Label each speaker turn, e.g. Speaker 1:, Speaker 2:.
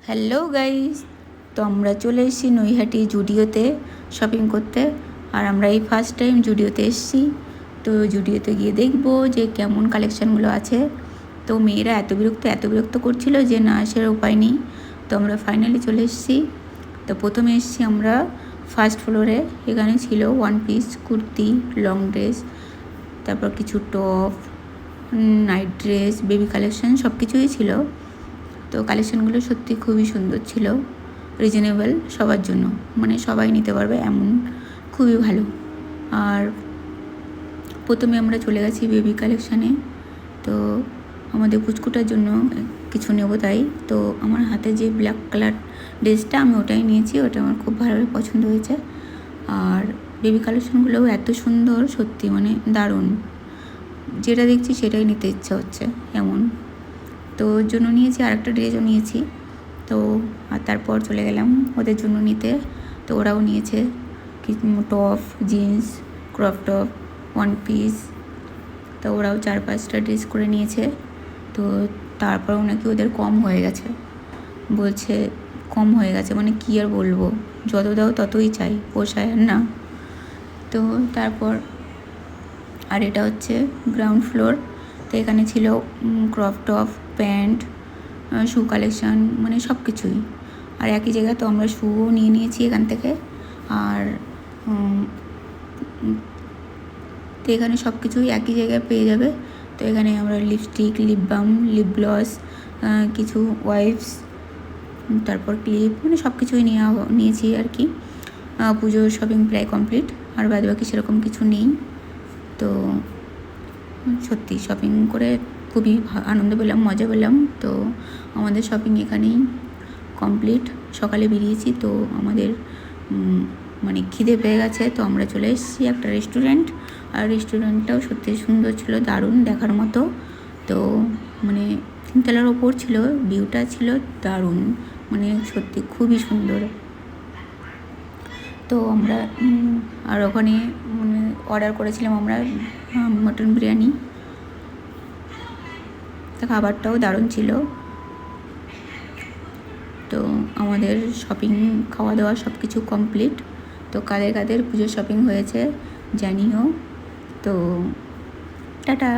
Speaker 1: Hello guys, তো আমরা চলে এসেছি নৈহাটি জুডিওতে শপিং করতে। আর আমরা এই ফার্স্ট টাইম জুডিওতে এসেছি। তো জুডিওতে গিয়ে দেখবো যে কেমন কালেকশানগুলো আছে। তো মেয়েরা এত বিরক্ত করছিল যে না আসার উপায় নেই। তো আমরা ফাইনালি চলে এসেছি। তো প্রথমে এসেছি আমরা ফার্স্ট ফ্লোরে। এখানে ছিল one piece, kurti, long dress, তারপর কিছু top, night dress, baby collection সব কিছুই ছিল। তো কালেকশানগুলো সত্যি খুবই সুন্দর ছিল, রিজনেবল সবার জন্য, মানে সবাই নিতে পারবে এমন, খুবই ভালো। আর প্রথমে আমরা চলে গেছি বেবি কালেকশানে। তো আমাদের কুচকুটার জন্য কিছু নেব, তাই তো আমার হাতে যে ব্ল্যাক কালার ড্রেসটা আমি ওটাই নিয়েছি, ওটা আমার খুব ভালোভাবে পছন্দ হয়েছে। আর বেবি কালেকশানগুলোও এত সুন্দর, সত্যি মানে দারুণ, যেটা দেখছি সেটাই নিতে ইচ্ছা হচ্ছে এমন। তো ওর জন্য নিয়েছি, আরেকটা ড্রেসও নিয়েছি। তো আর তারপর চলে গেলাম ওদের জন্য নিতে। তো ওরাও নিয়েছে top, jeans, crop top, one piece. তো ওরাও 4-5টা ড্রেস করে নিয়েছে। তো তারপরেও নাকি ওদের কম হয়ে গেছে, বলছে কম হয়ে গেছে, মানে কী আর বলবো, যত দাও ততই চাই, পোষায় আর না। তো তারপর আর এটা হচ্ছে গ্রাউন্ড ফ্লোর। তো এখানে ছিল ক্রপ টপ, প্যান্ট, শু কালেকশান, মানে সব কিছুই। আর একই জায়গায় তো আমরা শুও নিয়ে নিয়েছি এখান থেকে। আর তো এখানে সব কিছুই একই জায়গায় পেয়ে যাবে। তো এখানে আমরা lipstick, lip balm, lip gloss, কিছু ওয়াইপস, তারপর ক্লিপ, মানে সব কিছুই নিয়েছি আর কি। পুজোর শপিং প্রায় কমপ্লিট, আর বাদ বাকি সেরকম কিছু নেই। তো সত্যি শপিং করে খুবই আনন্দ পেলাম, মজা পেলাম। তো আমাদের শপিং এখানেই কমপ্লিট। সকালে বেরিয়েছি, তো আমাদের মানে খিদে পেয়ে গেছে। তো আমরা চলে এসেছি একটা রেস্টুরেন্ট। আর রেস্টুরেন্টটাও সত্যি সুন্দর ছিল, দারুণ দেখার মতো। তো মানে 3তলার ওপর ছিল, ভিউটা ছিল দারুণ, মানে সত্যি খুবই সুন্দর। তো আমরা আর ওখানে মানে অর্ডার করেছিলাম আমরা মটন বিরিয়ানি। তো খাবারটাও দারুণ ছিল। তো আমাদের শপিং, খাওয়া দাওয়া সব কিছু কমপ্লিট। তো কাদের কাদের পুজোর শপিং হয়েছে জানিও। তো টাটা।